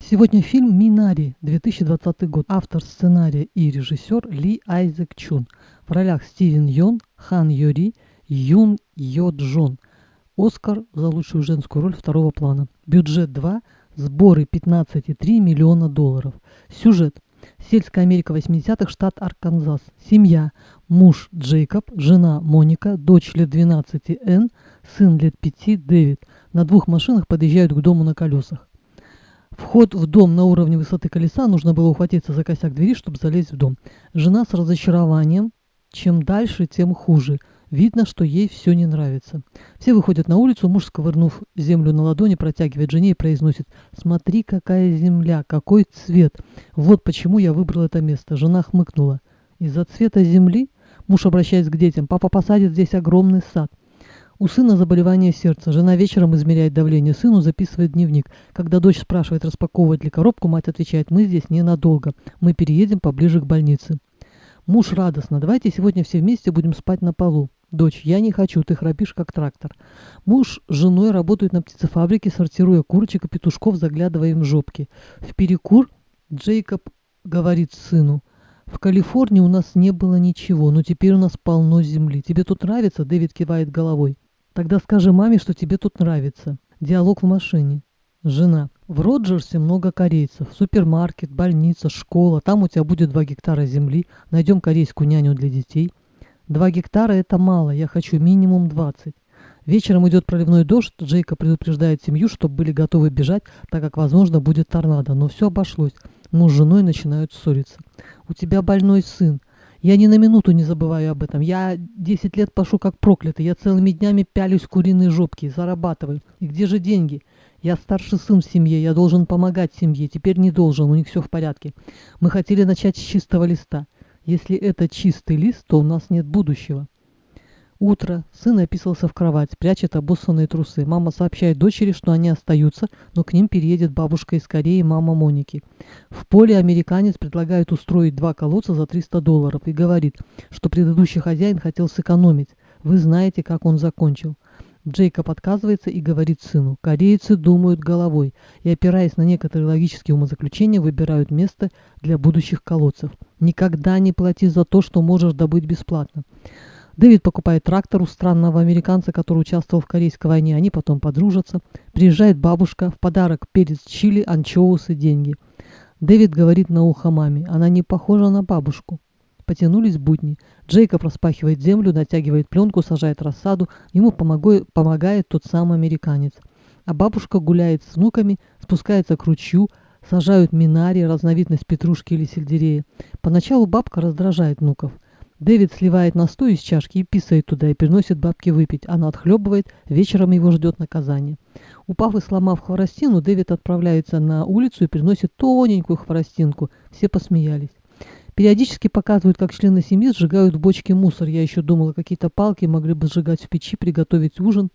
Сегодня фильм «Минари», 2020 год. Автор сценария и режиссер Ли Айзек Чун. В ролях Стивен Йон, Хан Йори, Юн Йо Джон. Оскар за лучшую женскую роль второго плана. Бюджет 2, сборы 15,3 миллиона долларов. Сюжет. Сельская Америка 80-х, штат Арканзас. Семья. Муж Джейкоб, жена Моника, дочь лет 12 Энн, сын лет 5 Дэвид. На двух машинах подъезжают к дому на колесах. Вход в дом на уровне высоты колеса, нужно было ухватиться за косяк двери, чтобы залезть в дом. Жена с разочарованием. Чем дальше, тем хуже. Видно, что ей все не нравится. Все выходят на улицу, муж, сковырнув землю на ладони, протягивает жене и произносит: «Смотри, какая земля, какой цвет. Вот почему я выбрал это место». Жена хмыкнула. «Из-за цвета земли?» Муж, обращаясь к детям: «Папа посадит здесь огромный сад». У сына заболевание сердца. Жена вечером измеряет давление сыну, записывает дневник. Когда дочь спрашивает, распаковывать ли коробку, мать отвечает: «Мы здесь ненадолго. Мы переедем поближе к больнице». Муж радостно: «Давайте сегодня все вместе будем спать на полу». Дочь: «Я не хочу, ты храпишь как трактор». Муж с женой работают на птицефабрике, сортируя курочек и петушков, заглядывая им в жопки. В перекур Джейкоб говорит сыну: «В Калифорнии у нас не было ничего, но теперь у нас полно земли. Тебе тут нравится?» Дэвид кивает головой. «Тогда скажи маме, что тебе тут нравится». Диалог в машине. Жена: «В Роджерсе много корейцев. Супермаркет, больница, школа. Там у тебя будет 2 гектара земли. Найдем корейскую няню для детей». 2 гектара – это мало, я хочу минимум 20. Вечером идет проливной дождь. Джейка предупреждает семью, чтобы были готовы бежать, так как, возможно, будет торнадо. Но все обошлось. Муж с женой начинают ссориться. «У тебя больной сын. Я ни на минуту не забываю об этом. Я 10 лет пашу как проклятый. Я целыми днями пялюсь в куриные жопки, зарабатываю. И где же деньги? Я старший сын в семье, я должен помогать семье. Теперь не должен, у них все в порядке. Мы хотели начать с чистого листа. Если это чистый лист, то у нас нет будущего». Утро. Сын описался в кровать, прячет обоссанные трусы. Мама сообщает дочери, что они остаются, но к ним переедет бабушка из Кореи, мама Моники. В поле американец предлагает устроить 2 колодца за $300 и говорит, что предыдущий хозяин хотел сэкономить. Вы знаете, как он закончил. Джейкоб отказывается и говорит сыну: «Корейцы думают головой и, опираясь на некоторые логические умозаключения, выбирают место для будущих колодцев. Никогда не плати за то, что можешь добыть бесплатно». Дэвид покупает трактор у странного американца, который участвовал в Корейской войне. Они потом подружатся. Приезжает бабушка, в подарок перец чили, анчоусы, деньги. Дэвид говорит на ухо маме: «Она не похожа на бабушку». Потянулись будни. Джейкоб распахивает землю, натягивает пленку, сажает рассаду. Ему помогает тот самый американец. А бабушка гуляет с внуками, спускается к ручью, сажают минари, разновидность петрушки или сельдерея. Поначалу бабка раздражает внуков. Дэвид сливает настой из чашки и писает туда, и приносит бабке выпить. Она отхлебывает, вечером его ждет наказание. Упав и сломав хворостину, Дэвид отправляется на улицу и приносит тоненькую хворостинку. Все посмеялись. Периодически показывают, как члены семьи сжигают в бочке мусор. Я еще думала, какие-то палки могли бы сжигать в печи, приготовить ужин.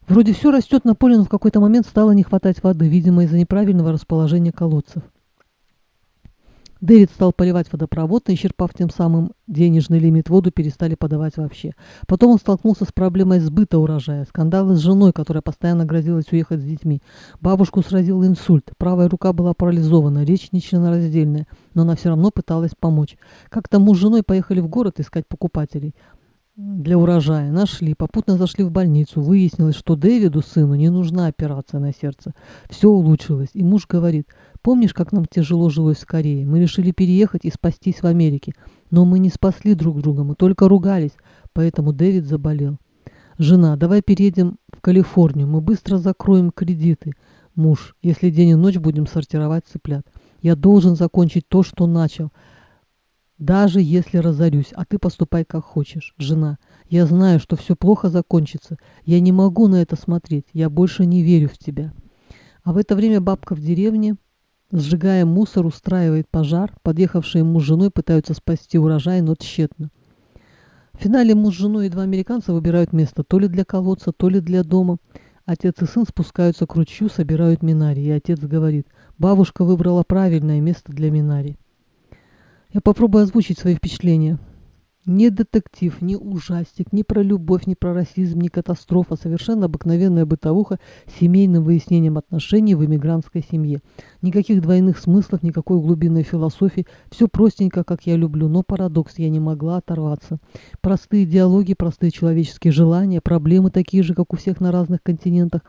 Вроде все растет на поле, но в какой-то момент стало не хватать воды, видимо, из-за неправильного расположения колодцев. Дэвид стал поливать водопровод, и, исчерпав тем самым денежный лимит, воду перестали подавать вообще. Потом он столкнулся с проблемой сбыта урожая, скандалы с женой, которая постоянно грозилась уехать с детьми. Бабушку сразил инсульт, правая рука была парализована, речь нечленораздельная, но она все равно пыталась помочь. Как-то муж с женой поехали в город искать покупателей для урожая. Нашли, попутно зашли в больницу. Выяснилось, что Дэвиду, сыну, не нужна операция на сердце. Все улучшилось. И муж говорит: «Помнишь, как нам тяжело жилось в Корее? Мы решили переехать и спастись в Америке. Но мы не спасли друг друга, мы только ругались. Поэтому Дэвид заболел». Жена: «Давай переедем в Калифорнию, мы быстро закроем кредиты». Муж: «Если день и ночь будем сортировать цыплят. Я должен закончить то, что начал, даже если разорюсь, а ты поступай как хочешь». Жена: «Я знаю, что все плохо закончится. Я не могу на это смотреть. Я больше не верю в тебя». А в это время бабка в деревне, сжигая мусор, устраивает пожар. Подъехавшие муж с женой пытаются спасти урожай, но тщетно. В финале муж с женой и 2 американца выбирают место то ли для колодца, то ли для дома. Отец и сын спускаются к ручью, собирают минари. И отец говорит: «Бабушка выбрала правильное место для минари». Я попробую озвучить свои впечатления. Ни детектив, ни ужастик, ни про любовь, ни про расизм, ни катастрофа. Совершенно обыкновенная бытовуха с семейным выяснением отношений в иммигрантской семье. Никаких двойных смыслов, никакой глубинной философии. Все простенько, как я люблю, но парадокс, я не могла оторваться. Простые диалоги, простые человеческие желания, проблемы такие же, как у всех на разных континентах.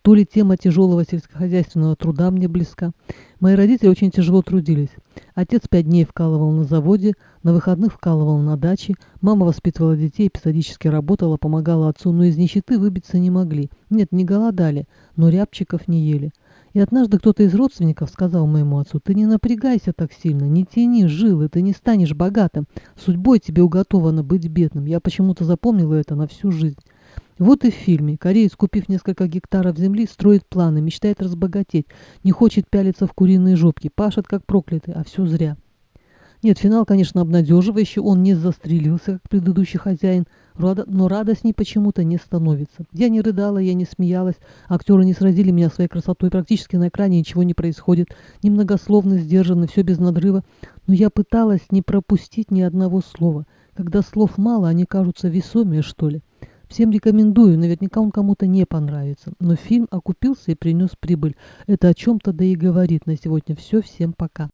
То ли тема тяжелого сельскохозяйственного труда мне близка. Мои родители очень тяжело трудились. Отец 5 дней вкалывал на заводе, на выходных вкалывал на даче, мама воспитывала детей, эпизодически работала, помогала отцу, но из нищеты выбиться не могли. Нет, не голодали, но рябчиков не ели. И однажды кто-то из родственников сказал моему отцу: «Ты не напрягайся так сильно, не тяни жилы, ты не станешь богатым. Судьбой тебе уготовано быть бедным». Я почему-то запомнила это на всю жизнь. Вот и в фильме. Кореец, купив несколько гектаров земли, строит планы, мечтает разбогатеть, не хочет пялиться в куриные жопки, пашет как проклятый, а все зря. Нет, финал, конечно, обнадеживающий, он не застрелился, как предыдущий хозяин, но радостней почему-то не становится. Я не рыдала, я не смеялась, актеры не сразили меня своей красотой, практически на экране ничего не происходит, немногословно, сдержанно, все без надрыва, но я пыталась не пропустить ни одного слова. Когда слов мало, они кажутся весомее, что ли. Всем рекомендую, наверняка он кому-то не понравится, но фильм окупился и принес прибыль. Это о чем-то да и говорит. На сегодня все, всем пока.